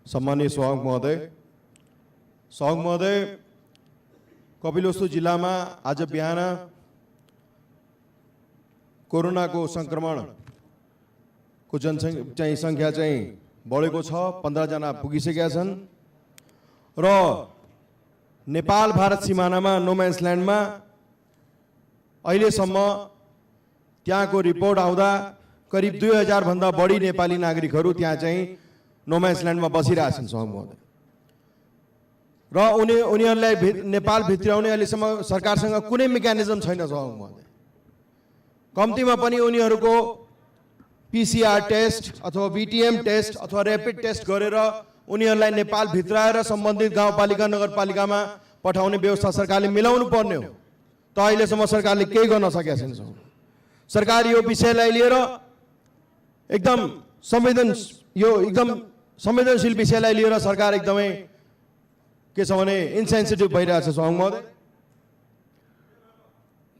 सम्मानीय सभामुख महोदय कपिलवस्तु जिल्लामा आज बिहान कोरोनाको संक्रमणको संख्या चाहिँ बढेको छ। 15 जना पुगिसकेका छन् र नेपाल भारत सिमानामा नोम्यान्स ल्यान्डमा अहिलेसम्म त्यहाँको रिपोर्ट आउँदा करिब 2000 भन्दा बढी नेपाली नागरिकहरू त्यहाँ चाहिँ नोम्यान्स ल्यान्डमा बसिरहेछन् सभामुख महोदय। र उनीहरूलाई नेपाल भित्राउने अहिलेसम्म सरकारसँग कुनै मेकानिजम छैन सभामुख महोदय। कम्तीमा पनि उनीहरूको पीसीआर टेस्ट अथवा बीटीएम टेस्ट अथवा र्यापिड टेस्ट गरेर उनीहरूलाई नेपाल भित्राएर सम्बन्धित गाउँपालिका नगरपालिकामा पठाउने व्यवस्था सरकारले मिलाउनु पर्ने हो। त अहिलेसम्म सरकारले केही गर्न सकेको छैन। सरकार यो विषयलाई लिएर एकदम संवेदनशील विषयलाई लिएर सरकार एकदमै के छ भने इन्सेन्सिटिभ भइरहेछ सभामुख महोदय।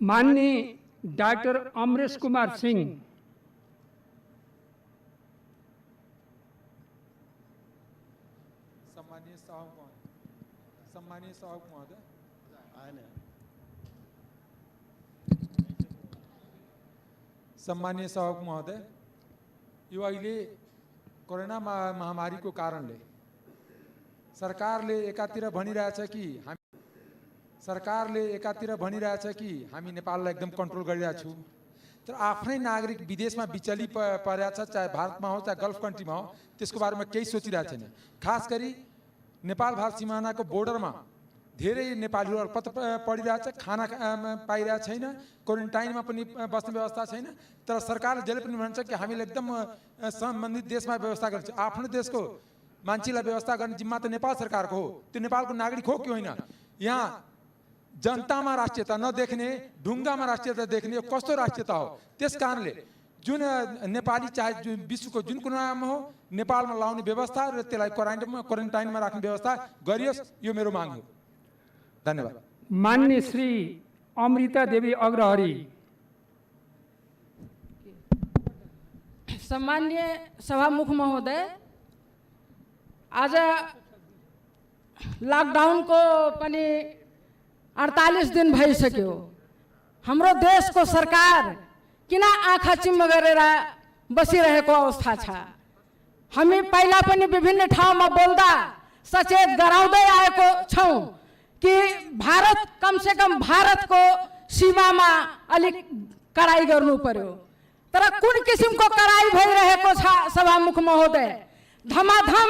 माननीय डाक्टर अमरेश कुमार सिंह। सम्मानीय सभामुख महोदय, सम्मानीय सभामुख महोदय, यो अहिले कोरोना महामारीको कारणले सरकारले एकातिर भनिरहेछ कि हामी नेपाललाई एकदम कन्ट्रोल गरिरहेका छौँ, तर आफ्नै नागरिक विदेशमा बिचली परेछ, चाहे भारतमा हो चाहे गल्फ कन्ट्रीमा हो, त्यसको बारेमा केही सोचिरहेको छैन। खास गरी नेपाल भारत सिमानाको बोर्डरमा धेरै नेपालीहरू अल्पत पडिरहेछ, खाना पाइरहेको छैन, क्वारेन्टाइनमा पनि बस्ने व्यवस्था छैन। तर सरकारले जहिले पनि भन्छ कि हामीले एकदम सम्बन्धित देशमा व्यवस्था गर्छ। आफ्नो देशको मान्छेलाई व्यवस्था गर्ने जिम्मा त नेपाल सरकारको हो, त्यो नेपालको नागरिक हो कि होइन। यहाँ जनतामा राष्ट्रियता नदेख्ने, ढुङ्गामा राष्ट्रियता देख्ने यो कस्तो राष्ट्रियता हो। त्यस कारणले जुन नेपाली चाहे जुन विश्वको जुन कुनामा हो नेपालमा लाउने व्यवस्था र त्यसलाई क्वारेन्टाइनमा राख्ने व्यवस्था गरियोस्, यो मेरो माग हो। धन्यवाद। माननीय श्री अमृता देवी अग्रहरी। सम्मान्य सभामुख महोदय, आज लकडाउनको पनि 48 दिन भइसक्यो। हाम्रो देशको सरकार किन आँखा चिम्म गरेर बसिरहेको अवस्था छ। हामी पहिला पनि विभिन्न ठाउँमा बोल्दा सचेत गराउँदै आएको छौँ कि भारत कमसे कम भारतको सीमामा अलिक कडाई गर्नु पर्यो। तर कुन किसिमको कडाई भइरहेको छ सभामुख महोदय। धमाधम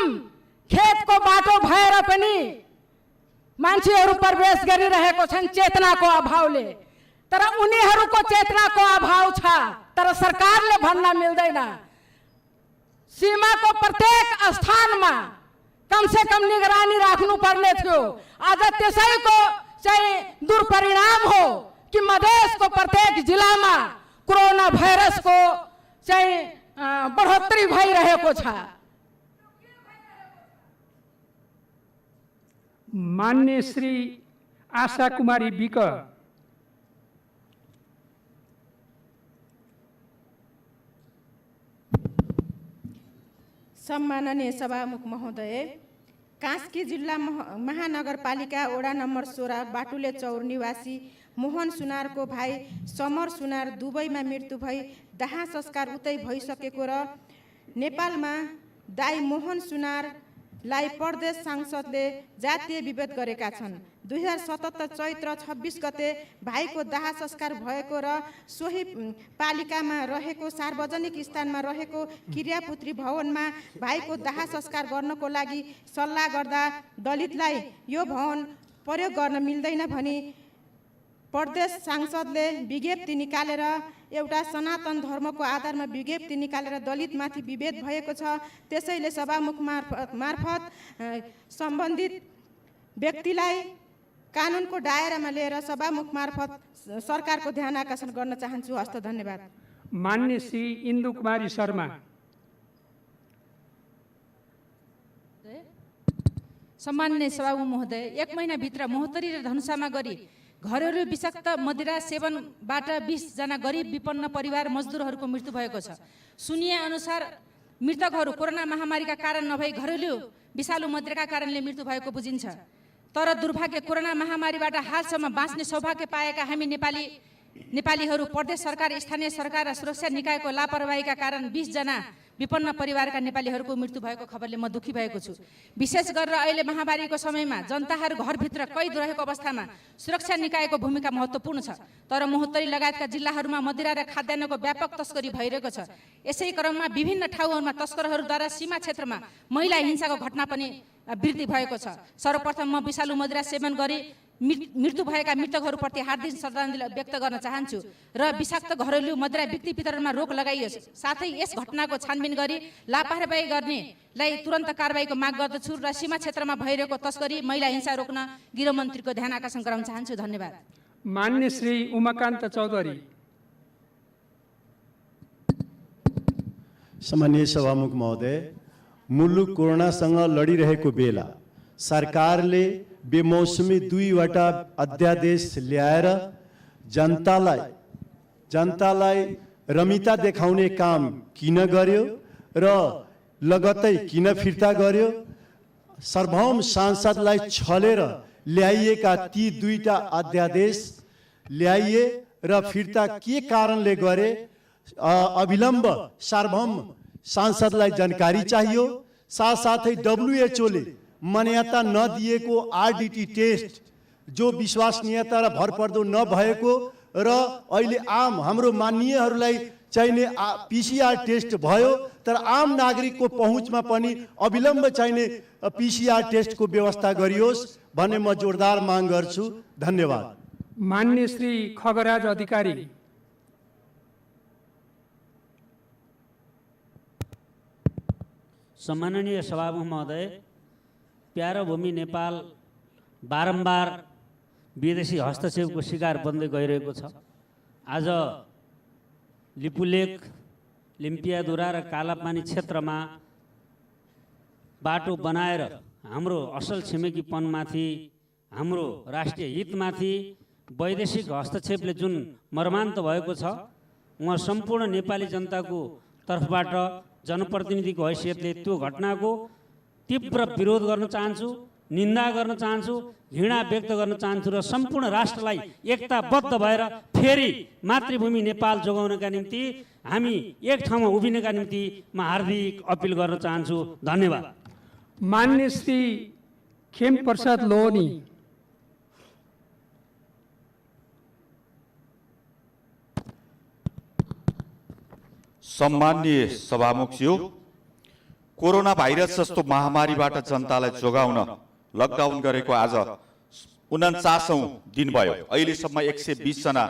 खेतको बाटो भएर पनि मान्छेहरू प्रवेश गरिरहेको छन् चेतनाको अभावले। तर उनीहरूको चेतनाको अभाव छ, तर सरकारले भन्न मिल्दैन। सीमाको प्रत्येक स्थानमा कमसे कम निगरानी राख्नु पर्ने थियो। आज त्यसैको चाहिँ दुर्परिणाम हो कि मधेसको प्रत्येक जिल्लामा कोरोना भाइरसको चाहिँ बढोत्तरी भइरहेको छ। मान्य श्री आशा कुमारी विक। सम्माननीय सभामुख महोदय, कास्की जिल्ला महानगरपालिका वडा नम्बर 16 बाटुले चौर निवासी मोहन सुनारको भाइ समर सुनार दुबईमा मृत्यु भई दाह संस्कार उतै भइसकेको र नेपालमा दाइ मोहन सुनारलाई प्रदेश सांसदले जातीय विभेद गरेका छन्। 2077 चैत्र 26 गते भाइको दाह संस्कार भएको र सोही पालिकामा रहेको सार्वजनिक स्थानमा रहेको क्रियापुत्री भवनमा भाइको दाह संस्कार गर्नको लागि सल्लाह गर्दा दलितलाई यो भवन प्रयोग गर्न मिल्दैन भनी प्रदेश सांसदले विज्ञप्ति निकालेर एउटा सनातन धर्मको आधारमा विज्ञप्ति निकालेर दलितमाथि विभेद भएको छ। त्यसैले सभामुख मार्फत सम्बन्धित व्यक्तिलाई कानुनको दायरामा लिएर सभामुख मार्फत सरकारको ध्यान आकर्षण गर्न चाहन्छु। हस्त धन्यवाद। मान्य श्री इन्दु कुमारी शर्मा। सम्माननीय सभामुख महोदय, 1 महिनाभित्र महोत्तरी र धनुषामा गरी घरेलु विषाक्त मदिरा सेवनबाट 20 जना गरिब विपन्न परिवार मजदुरहरूको मृत्यु भएको छ। सुनिए अनुसार मृतकहरू कोरोना महामारीका कारण नभई घरेलु विषालु मदिराका कारणले मृत्यु भएको बुझिन्छ। तर दुर्भाग्य कोरोना महामारीबाट हालसम्म बाँच्ने सौभाग्य पाएका हामी नेपालीहरू प्रदेश सरकार, स्थानीय सरकार र सुरक्षा निकायको लापरवाहीका कारण 20 जना विपन्न परिवारका नेपालीहरूको मृत्यु भएको खबरले म दुःखी भएको छु। विशेष गरेर अहिले महामारीको समयमा जनताहरू घरभित्र कैद रहेको अवस्थामा सुरक्षा निकायको भूमिका महत्त्वपूर्ण छ। तर महोत्तरी लगायतका जिल्लाहरूमा मदिरा र खाद्यान्नको व्यापक तस्करी भइरहेको छ। यसै क्रममा विभिन्न ठाउँहरूमा तस्करहरूद्वारा सीमा क्षेत्रमा महिला हिंसाको घटना पनि वृद्धि भएको छ। सर्वप्रथम म विषालु मदिरा सेवन गरी मृत्यु भएका मृतकहरूप्रति हार्दिक श्रद्धाञ्जली व्यक्त गर्न चाहन्छु र विषाक्त घरेलु मदिरा बिक्री वितरणमा रोक लगाइयोस्। साथै यस घटनाको छानबिन गरी लापरवाही गर्नेलाई तुरन्त कारबाहीको माग गर्दछु र सीमा क्षेत्रमा भइरहेको तस्करी, महिला हिंसा रोक्न गृहमन्त्रीको ध्यान आकर्षण गराउन चाहन्छु। धन्यवाद। मान्य श्री उमाकान्त चौधरी। सम्माननीय सभामुख महोदय, मुलुक कोरोनासँग लडिरहेको बेला सरकारले बेमौसमी 2वटा अध्यादेश ल्याएर जनतालाई रमिता देखाउने काम किन गर्यो र लगत्तै किन फिर्ता गर्यो? सार्वभौम सांसदलाई छलेर ल्याइएका ती 2टा अध्यादेश ल्याइए र फिर्ता के कारणले गरे? अविलम्ब सार्वभौम सांसदलाई जानकारी चाहियो। साथसाथै WHO ले मान्यता नदिएको RDT टेस्ट जो विश्वसनीयता र भरपर्दो नभएको र अहिले आम हाम्रो माननीयहरूलाई चाहिने PCR टेस्ट भयो, तर आम नागरिकको पहुँचमा पनि अविलम्ब चाहिने PCR टेस्टको व्यवस्था गरियोस् भन्ने म जोरदार माग गर्छु। धन्यवाद। मान्य श्री खगराज अधिकारी। सम्माननीय सभामुख महोदय, प्यारो भूमि नेपाल बारम्बार विदेशी हस्तक्षेपको शिकार बन्दै गइरहेको छ। आज लिपुलेक, लिम्पियाधुरा र कालापानी क्षेत्रमा बाटो बनाएर हाम्रो असल छिमेकीपनमाथि, हाम्रो राष्ट्रिय हितमाथि वैदेशिक हस्तक्षेपले जुन मर्मान्त भएको छ, म सम्पूर्ण नेपाली जनताको तर्फबाट जनप्रतिनिधिको हैसियतले त्यो घटनाको तीव्र विरोध गर्न चाहन्छु, निन्दा गर्न चाहन्छु, घृणा व्यक्त गर्न चाहन्छु र सम्पूर्ण राष्ट्रलाई एकताबद्ध भएर फेरि मातृभूमि नेपाल जोगाउनका निम्ति हामी एक ठाउँमा उभिनका निम्ति म हार्दिक अपिल गर्न चाहन्छु। धन्यवाद। मान्य श्री खेम प्रसाद लोहनी। सम्माननीय सभामुखज्यू, कोरोना भाइरस जस्तो महामारीबाट जनतालाई जोगाउन लकडाउन गरेको आज 49औं दिन भयो। अहिलेसम्म 120 जना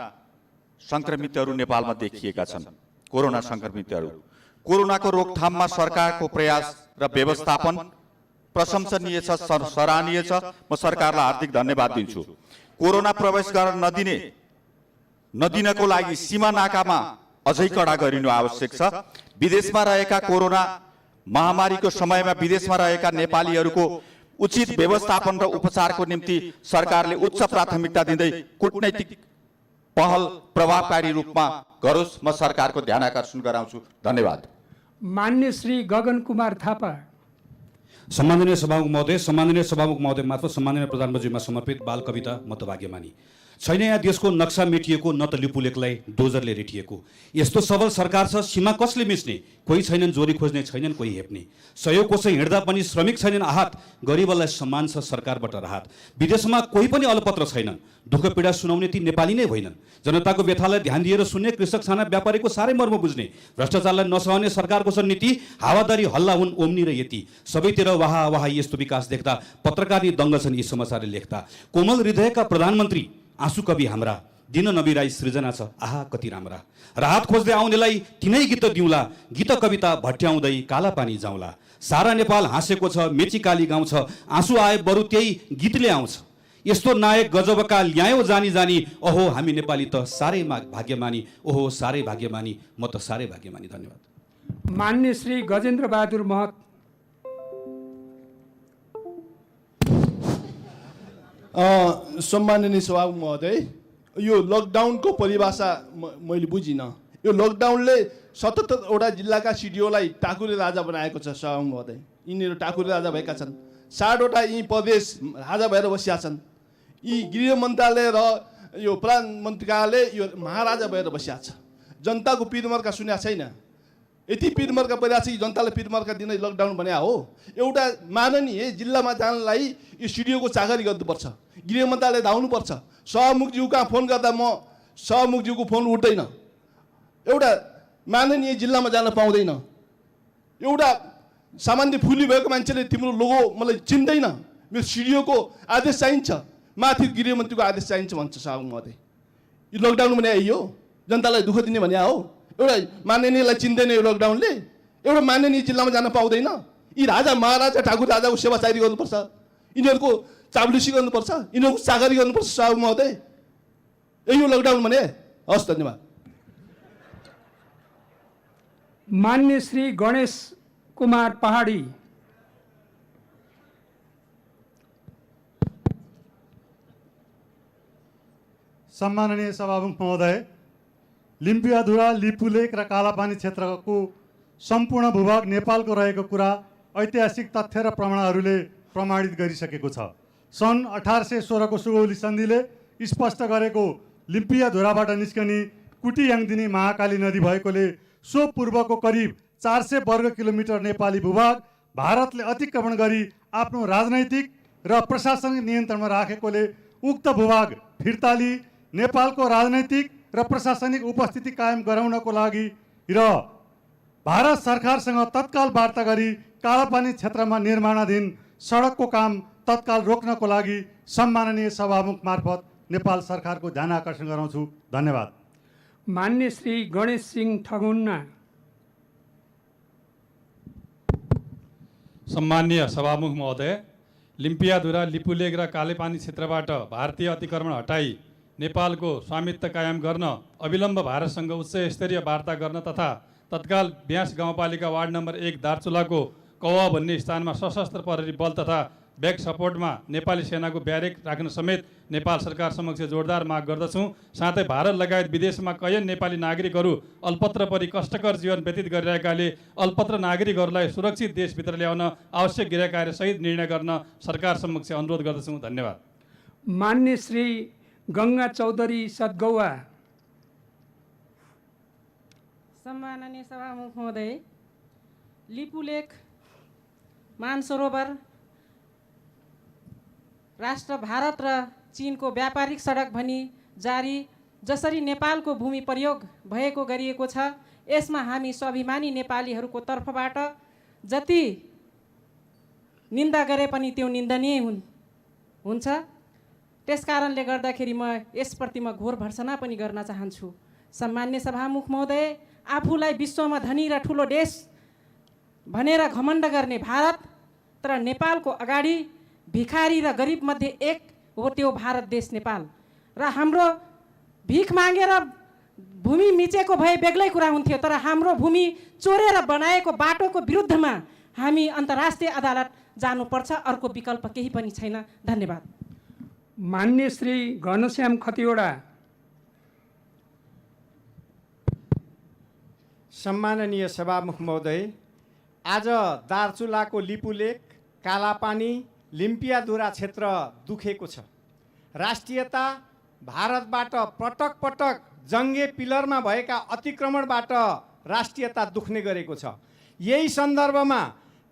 संक्रमितहरू नेपालमा देखिएका छन्। कोरोना संक्रमितहरू, कोरोनाको रोकथाममा सरकारको प्रयास र व्यवस्थापन प्रशंसनीय छ, सराहनीय छ। म सरकारलाई हार्दिक धन्यवाद दिन्छु। कोरोना प्रवेश गर्न नदिनको लागि सीमा नाकामा अझै कडा गरिनु आवश्यक छ। विदेशमा रहेका कोरोना महामारीको समयमा विदेशमा रहेका नेपालीहरूको उचित व्यवस्थापन र उपचारको निम्ति सरकारले उच्च प्राथमिकता दिँदै कूटनैतिक पहल प्रभावकारी रूपमा गरोस्। म सरकारको ध्यान आकर्षण गराउँछु। धन्यवाद। मान्य श्री गगन कुमार थापा। सम्माननीय सभामुख महोदय, सम्माननीय सभामुख महोदय मार्फत सम्माननीय प्रधानमन्त्रीमा समर्पित बाल कविता म त भाग्यमानी। छैन यहाँ देशको नक्सा मेटिएको, न त लिपुलेकलाई डोजरले रेटिएको। यस्तो सबल सरकार छ, सीमा कसले मिच्ने? कोही छैनन् जोरी खोज्ने, छैनन् कोही हेप्ने। सहयोग कोसै हिँड्दा पनि श्रमिक छैनन् आहत, गरिबलाई सम्मान छ सरकारबाट राहत। विदेशमा कोही पनि अलपत्र छैनन्, दुःख पीडा सुनाउने ती नेपाली नै होइनन्। जनताको व्यथालाई ध्यान दिएर सुन्ने, कृषक छाना व्यापारीको साह्रै मर्म बुझ्ने, भ्रष्टाचारलाई नसहने सरकारको छ नीति। हावादारी हल्ला हुन् ओम्नी र यति, सबैतिर वाहा वाहा यस्तो विकास देख्दा पत्रकार नि दङ्ग छन् यी समाचारले लेख्दा। कोमल हृदयका प्रधानमन्त्री आँसु कवि हाम्रा, दिन नबिराई सृजना छ आहा कति राम्रा। राहत खोज्दै आउनेलाई तिनै गीत दिउँला, गीत कविता भट्याउँदै काला पानी जाउँला। सारा नेपाल हाँसेको छ, मेची काली गाउँछ, आँसु आए बरु त्यही गीतले आउँछ। यस्तो नायक गजबका ल्यायो जानी जानी, ओहो हामी नेपाली त साह्रै भाग्यमानी, ओहो साह्रै भाग्यमानी, म त साह्रै भाग्यमानी। धन्यवाद। मान्य श्री गजेन्द्र बहादुर महत। सम्माननीय सभामुख महोदय, यो लकडाउनको परिभाषा मैले बुझिनँ। यो लकडाउनले 77वटा जिल्लाका सिडिओलाई टाकुरे राजा बनाएको छ सभामुख महोदय। यिनीहरू टाकुरे राजा भएका छन्। 60वटा यी प्रदेश राजा भएर बसिया छन्। यी गृह मन्त्रालय र यो प्रधानमन्त्री कार्यालय यो महाराजा भएर बसिया छ। जनताको पिरमर्का सुन्या छैन। यति पिरमर्का परिरहेको छ कि जनतालाई पिरमर्का दिन लकडाउन बन्या हो। एउटा माननीय जिल्लामा जानलाई यो सिडिओको चाकरी गर्नुपर्छ, गृह मन्त्रालय धाउनुपर्छ। सभामुखज्यू कहाँ फोन गर्दा म सभामुखज्यूको फोन उठ्दैन, एउटा माननीय जिल्लामा जान पाउँदैन। एउटा सामान्य फुली भएको मान्छेले तिम्रो लोगो मलाई चिन्दैन, मेरो सिडिओको आदेश चाहिन्छ, माथि गृहमन्त्रीको आदेश चाहिन्छ भन्छ सभामुख महोदय। यो लकडाउन भने यो जनतालाई दुःख दिने भने हो। एउटा माननीयलाई चिन्दैन यो लकडाउनले, एउटा माननीय जिल्लामा जान पाउँदैन। यी राजा महाराजा ठाकुर राजाको सेवाचारी गर्नुपर्छ, यिनीहरूको चाब्लिसी गर्नुपर्छ, यिनीहरूको चाकरी गर्नुपर्छ सभामुख महोदय। यही हो लकडाउन भने। हस्, धन्यवाद। मान्य श्री गणेश कुमार पहाडी। सम्माननीय सभामुख महोदय, लिम्पियाधुरा, लिपुलेक र कालापानी क्षेत्रको सम्पूर्ण भूभाग नेपालको रहेको कुरा ऐतिहासिक तथ्य र प्रमाणहरूले प्रमाणित गरिसकेको छ। सन् 1816 को सुगौली सन्धिले स्पष्ट गरेको लिम्पियाधुराबाट निस्कने कुटीयाङदिनी महाकाली नदी भएकोले सो पूर्वको करिब 400 वर्ग किलोमिटर नेपाली भूभाग भारतले अतिक्रमण गरी आफ्नो राजनैतिक र प्रशासनिक नियन्त्रणमा राखेकोले उक्त भूभाग फिर्ताली नेपालको राजनैतिक र प्रशासनिक उपस्थिति कायम गराउनको लागि र भारत सरकारसँग तत्काल वार्ता गरी कालापानी क्षेत्रमा निर्माणाधीन सडकको काम तत्काल रोक्नको लागि सम्माननीय सभामुख मार्फत नेपाल सरकारको ध्यान आकर्षण गराउँछु। धन्यवाद। मान्य श्री गणेश सिंह ठगुन्ना। सम्माननीय सभामुख महोदय, लिम्पियाधुरा, लिपुलेक र कालेपानी क्षेत्रबाट भारतीय अतिक्रमण हटाई नेपालको स्वामित्व कायम गर्न अविलम्ब भारतसँग उच्च स्तरीय वार्ता गर्न तथा तत्काल ब्यास गाउँपालिका वार्ड नम्बर 1 दार्चुलाको कौवा भन्ने स्थानमा सशस्त्र प्रहरी बल तथा ब्याक सपोर्टमा नेपाली सेनाको ब्यारेक राख्न समेत नेपाल सरकार समक्ष जोरदार माग गर्दछौँ। साथै भारत लगायत विदेशमा कैयन नेपाली नागरिकहरू अल्पत्र परि कष्टकर जीवन व्यतीत गरिरहेकाले अल्पत्र नागरिकहरूलाई सुरक्षित देशभित्र ल्याउन आवश्यक गृह कार्यसहित निर्णय गर्न सरकार समक्ष अनुरोध गर्दछौँ। धन्यवाद। मान्य श्री गङ्गा चौधरी सदगौवा। सम्माननीय सभामुख महोदय, लिपुलेक मानसरोवर राष्ट्र भारत र चीनको व्यापारिक सडक भनी जारी जसरी नेपालको भूमि प्रयोग भएको गरिएको छ, यसमा हामी स्वाभिमानी नेपालीहरूको तर्फबाट जति निन्दा गरे पनि त्यो निन्दनीय हुन्छ। त्यसकारणले गर्दाखेरि म यसप्रति म घोर भर्सना पनि गर्न चाहन्छु। सम्मान्य सभामुख महोदय, आफूलाई विश्वमा धनी र ठुलो देश भनेर घमण्ड गर्ने भारत तर नेपालको अगाडि भिखारी र गरिब मध्ये एक हो त्यो भारत देश नेपाल। र हाम्रो भिख मागेर भूमि मिचेको भए बेग्लै कुरा हुन्थ्यो, तर हाम्रो भूमि चोरेर बनाएको बाटोको विरुद्धमा हामी अन्तर्राष्ट्रिय अदालत जानुपर्छ, अर्को विकल्प केही पनि छैन। धन्यवाद। मान्य श्री घनश्याम खतिवडा। सम्माननीय सभामुख महोदय, आज दार्चुलाको लिपुलेक, कालापानी, लिम्पियाधुरा क्षेत्र दुखेको छ। राष्ट्रियता भारतबाट पटक पटक जङ्गे पिलरमा भएका अतिक्रमणबाट राष्ट्रियता दुख्ने गरेको छ। यही सन्दर्भमा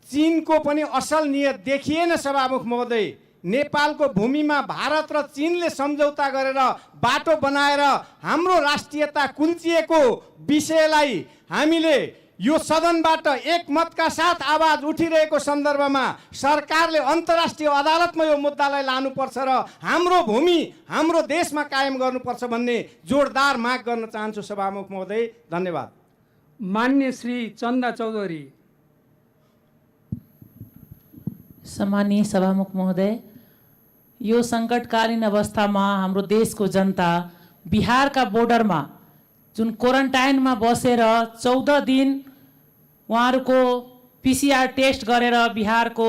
चीनको पनि असल नियत देखिएन सभामुख महोदय। नेपालको भूमिमा भारत र चीनले सम्झौता गरेर बाटो बनाएर हाम्रो राष्ट्रियता कुल्चिएको विषयलाई हामीले यो सदनबाट एकमतका साथ आवाज उठिरहेको सन्दर्भमा सरकारले अन्तर्राष्ट्रिय अदालतमा यो मुद्दालाई लानुपर्छ र हाम्रो भूमि हाम्रो देशमा कायम गर्नुपर्छ भन्ने जोरदार माग गर्न चाहन्छु सभामुख महोदय। धन्यवाद। मान्य श्री चन्दा चौधरी। सम्माननीय सभामुख महोदय, यो सङ्कटकालीन अवस्थामा हाम्रो देशको जनता बिहारका बोर्डरमा जुन क्वारेन्टाइनमा बसेर 14 दिन उहाँहरूको PCR टेस्ट गरेर बिहारको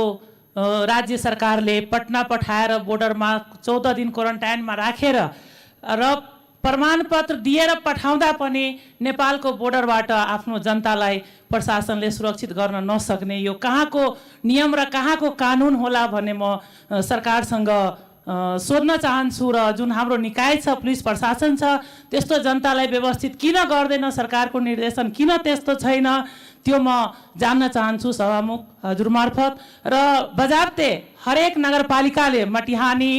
राज्य सरकारले पटना पठाएर बोर्डरमा 14 दिन क्वारेन्टाइनमा राखेर र प्रमाणपत्र दिएर पठाउँदा पनि नेपालको बोर्डरबाट आफ्नो जनतालाई प्रशासनले सुरक्षित गर्न नसक्ने, यो कहाँको नियम र कहाँको कानुन होला भन्ने म सरकारसँग सोध्न चाहन्छु। र जुन हाम्रो निकाय छ, पुलिस प्रशासन छ, त्यस्तो जनतालाई व्यवस्थित किन गर्दैन, सरकारको निर्देशन किन त्यस्तो छैन, त्यो म जान्न चाहन्छु सभामुख हजुर मार्फत। र बजाबते हरेक नगरपालिकाले मटिहानी,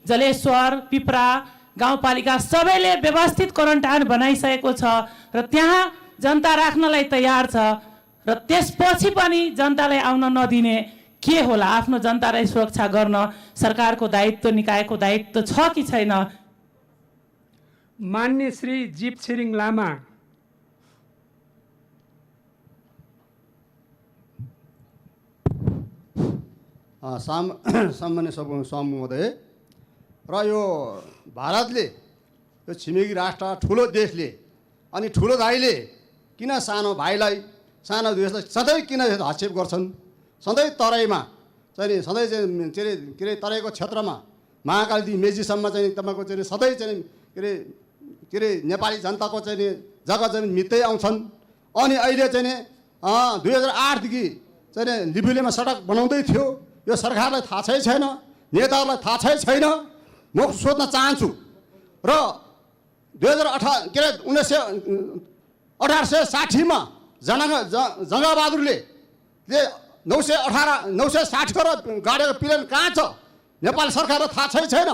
जलेश्वर, पिपरा गाउँपालिका सबैले व्यवस्थित क्वारेन्टाइन बनाइसकेको छ र त्यहाँ जनता राख्नलाई तयार छ। र त्यसपछि पनि जनतालाई आउन नदिने के होला? आफ्नो जनतालाई सुरक्षा गर्न सरकारको दायित्व, निकायको दायित्व छ कि छैन? मान्य श्री जीप छिरिङ लामा। सामान्य सभामुख महोदय, र यो भारतले, यो छिमेकी राष्ट्र, ठुलो देशले अनि ठुलो दाइले किन सानो भाइलाई, सानो देशलाई सधैँ किन हस्तक्षेप गर्छन्? सधैँ तराईमा चाहिँ सधैँ चाहिँ के अरे तराईको क्षेत्रमा महाकालीदेखि मेचीसम्म चाहिँ तपाईँको चाहिँ सधैँ चाहिँ के अरे नेपाली जनताको चाहिँ जग्गा जमिन मित्तै आउँछन्। अनि अहिले चाहिँ 2008देखि चाहिँ लिपुलेमा सडक बनाउँदै थियो। यो सरकारलाई थाहा छैन, नेताहरूलाई थाहा छैन। म सोध्न चाहन्छु र 1860मा जङ्गबहादुरले 960 गाडेको प्लेन कहाँ छ? नेपाल सरकारलाई थाहा छैन।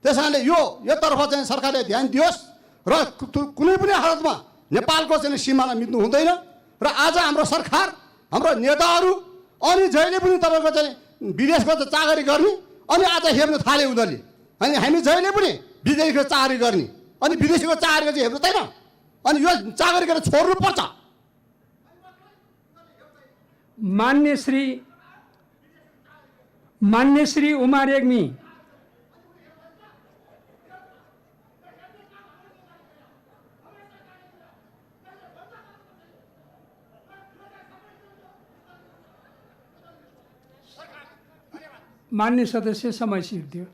त्यस कारणले योतर्फ चाहिँ सरकारले ध्यान दियोस् र कुनै पनि हालतमा नेपालको चाहिँ सीमालाई मिच्नु हुँदैन। र आज हाम्रो सरकार, हाम्रो नेताहरू अनि जहिले पनि तपाईँको चाहिँ विदेशको चाकरी गर्ने अनि आज हेर्न थाले उनीहरूले। अनि हामी जहिले पनि विदेशीको चाकरी गर्ने अनि विदेशीको चाकरी चाहिँ हेर्दैन। अनि यो चाकरी गरेर छोड्नुपर्छ। मान्य श्री उमा रेग्मी। मान्य सदस्य, समय सिद्धियो।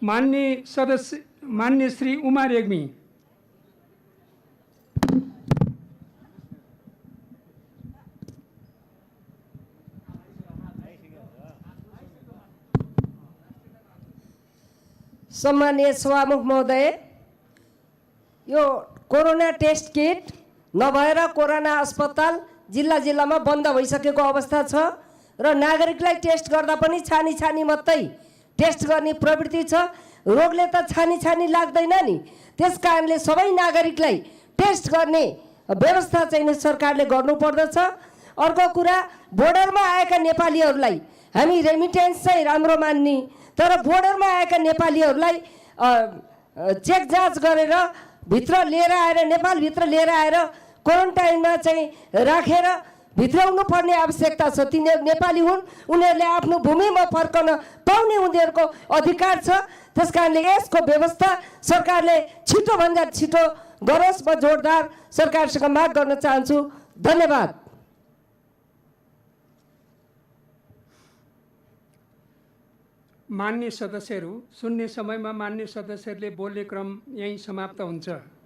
मान्य सदस्य, मान्य श्री उमा रेग्मी। सम्मानीय सभामुख महोदय, यो कोरोना टेस्ट किट नभएर कोरोना अस्पताल जिल्ला जिल्लामा बन्द भइसकेको अवस्था छ र नागरिकलाई टेस्ट गर्दा पनि छानी छानी मात्रै टेस्ट गर्ने प्रवृत्ति छ। रोगले त छानी छानी लाग्दैन नि। त्यस कारणले सबै नागरिकलाई टेस्ट गर्ने व्यवस्था चाहिँ सरकारले गर्नुपर्दछ। अर्को कुरा, बोर्डरमा आएका नेपालीहरूलाई हामी रेमिटेन्स चाहिँ राम्रो मान्ने, तर बोर्डरमा आएका नेपालीहरूलाई चेक जाँच गरेर भित्र लिएर आएर, नेपालभित्र लिएर आएर क्वारेन्टाइनमा चाहिँ राखेर भित्राउनु पर्ने आवश्यकता छ। तिनीहरू नेपाली हुन्, उनीहरूले आफ्नो भूमिमा फर्कन पाउने उनीहरूको अधिकार छ। त्यस कारणले यसको व्यवस्था सरकारले छिटोभन्दा छिटो गरोस्। म जोरदार सरकारसँग माग गर्न चाहन्छु। धन्यवाद। मान्य सदस्यहरू, सुन्ने समयमा मान्य सदस्यहरूले बोल्ने क्रम यहीँ समाप्त हुन्छ।